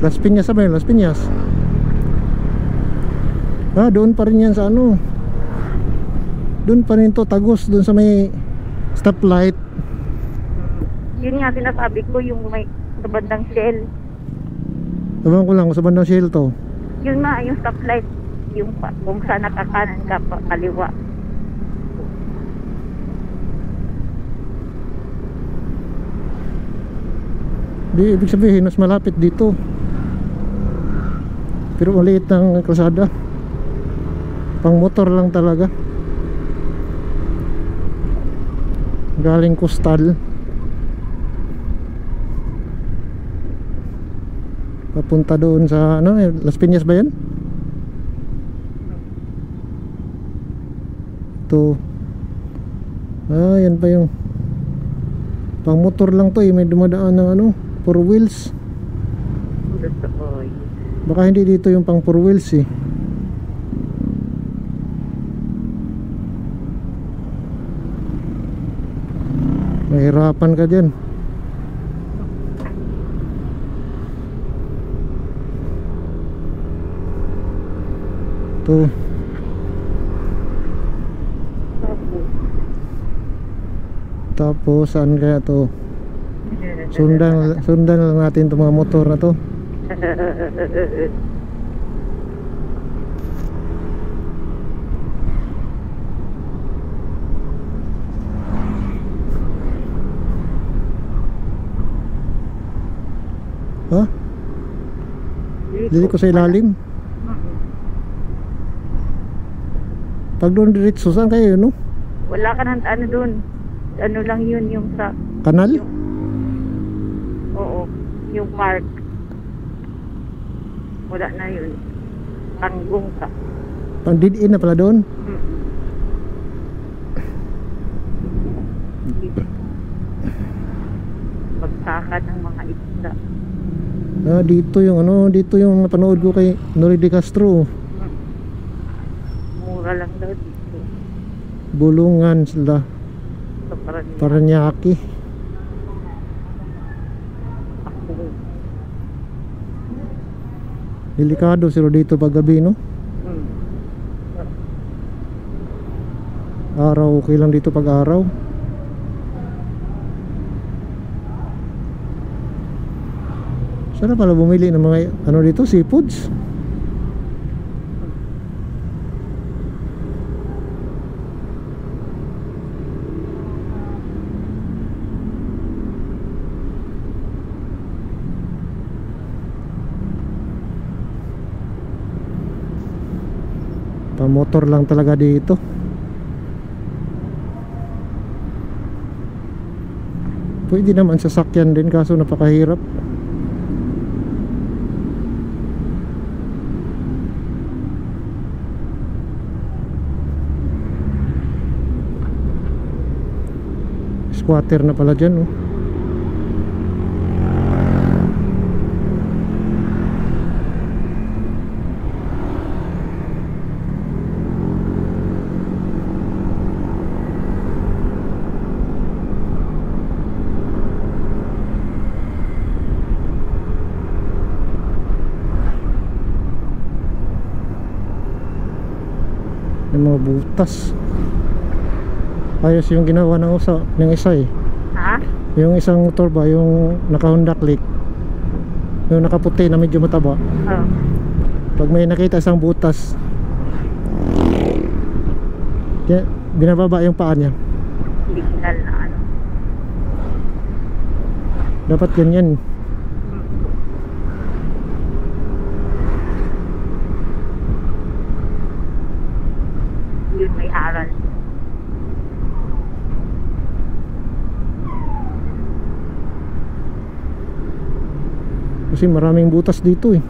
Las Piñas ba yun? Las Piñas. Ah, doon pa rin yan sa ano. Doon pa rin to, Tagos. Doon sa may stoplight. Yun nga sinasabi ko, yung may sa bandang Shell. Sabihan ko lang kung sa bandang Shell to. Yun nga, yung stoplight. Yung kung saan nakakanan ka pa kaliwa. Di ibig sabihin mas malapit dito. Pero maliit ng kalsada. Pang motor lang talaga. Galing Coastal papunta doon sa ano, Las Piñas ba yan? Ito. Ah, yan pa yung pang motor lang to eh. May dumadaan ng ano, 4 wheels. Baka hindi dito yung pang 4 wheels eh. Mahirapan ka dyan. Ito. Tapos saan kaya to? Sundan lang natin itong mga motor na to. Ha? Dili ko sa ilalim. Pag doon diretso, saan kayo no? Wala ka ng ano doon. Ano lang yun yung sa Kanal? oo, yung park. Wala na yun. Tanggong ka. Pandidin na pala doon. Bagsakan ng mga isda. Ah, dito yung ano, dito yung napanood ko kay Nori de Castro. Mura lang daw dito. Bulungan sila. Sa Paranaque. Delikado sila dito pag gabi no? Araw okay lang dito pag araw. Sana pala bumili ng mga ano dito, seafoods. Motor lang talaga dito. Pwede naman sasakyan din kaso napakahirap. Squatter na pala dyan oh. Yung mga butas. Ayos yung ginawa ng isa eh. Ha? Yung isang motor ba, yung naka Honda Click, yung nakaputi na medyo mataba. Oh. Pag may nakita isang butas, binababa yung paa niya. Signal na ano. Dapat ganyan. Yun may aral. Kasi maraming butas dito eh.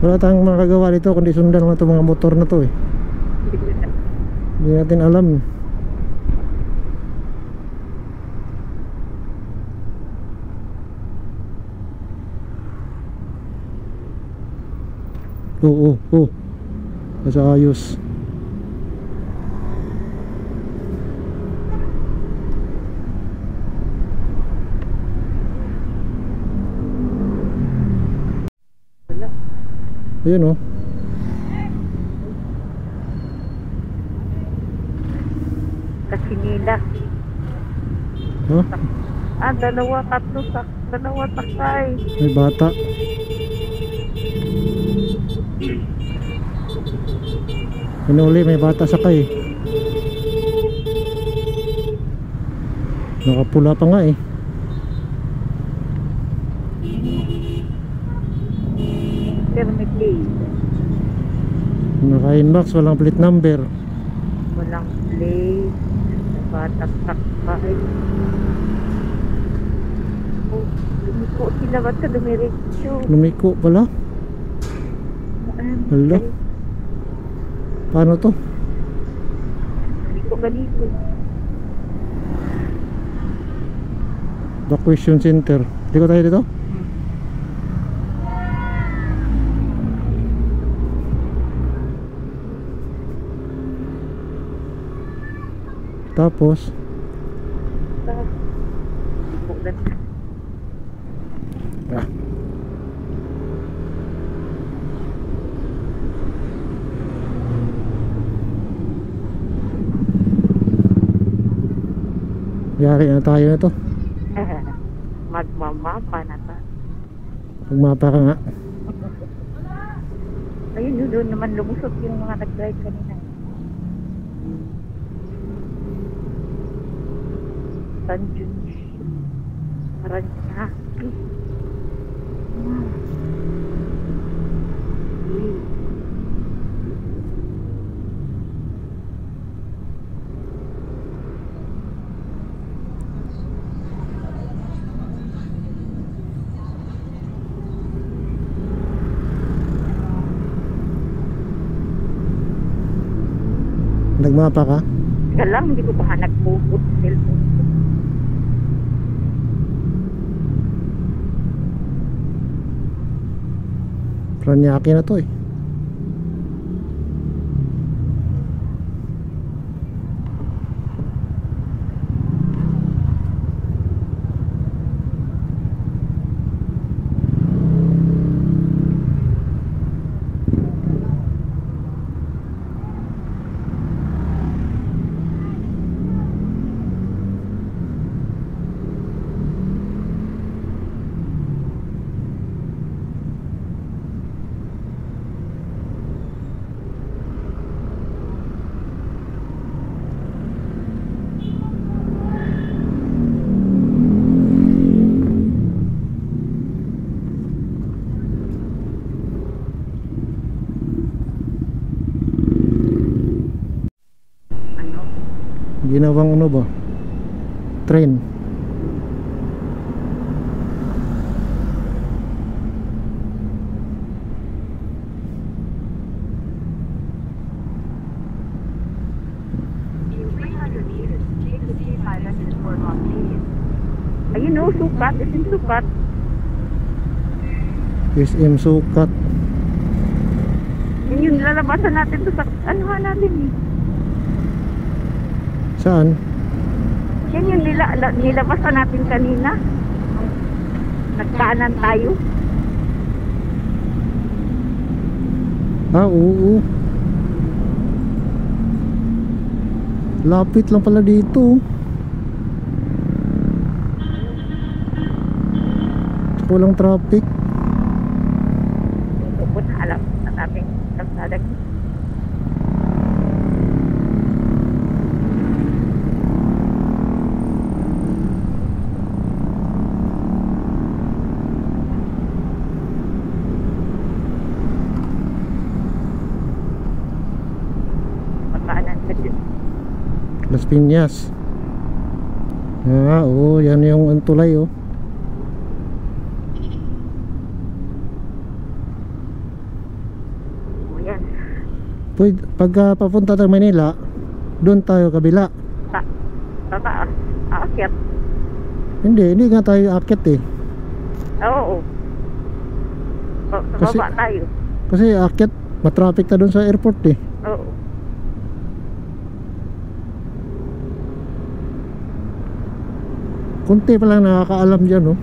Wala tayong makagawa dito kundi sundan lang itong mga motor na to eh. Hindi natin alam. Oo. Nasa ayos. Ayun oh. Kasinila. Huh? Dalawa, tatlo, dalawa sakay. May bata. Hinuli, may bata sakay. Nakapula pa nga eh. Intermediate. Naka-inbox, walang plate number. Walang plate. Batang sakay. Oh, lumiko sila. Ba't ka dumiretso? Lumiko pala. Hala. Paano to? Lumiko ganito. Evacuation center. Di ko tayo dito? Tapos Lumiko ganito. ah. Yari na tayo na to. Magmamapa na ta. Pagmapa ka nga. Ayun, yun doon naman lumusot yung mga nag-drive kanina. Tanjun. Paranaque. Nagmapa ka? Teka lang, hindi ko pa nag-focus sa cellphone ko. Paranaque na to eh. Ano? Ginawang ano ba? Train. Ayun o, sukat. Isin sukat. SM Sukat. Yun yung lalabasan natin to sa... Ano nga natin eh? Saan? Yan yung nilabasan natin kanina. Nagkaanan tayo. Ah, oo. Lapit lang pala dito. Walang traffic. Hindi ko na alam na natin kalsada. Pagkaanan ka dyan. Las Piñas. Ah, oo. Yan yung antulay oh. O yan. Pwede, pagka papunta tayo Manila, doon tayo kabila. Tataas. Aakyat. Hindi nga tayo aakyat eh. Oo. Sa Kasi- baba tayo. Kasi aakyat, matraffic na doon sa airport eh. Oo. Kunti pa lang nakakaalam dyan oh.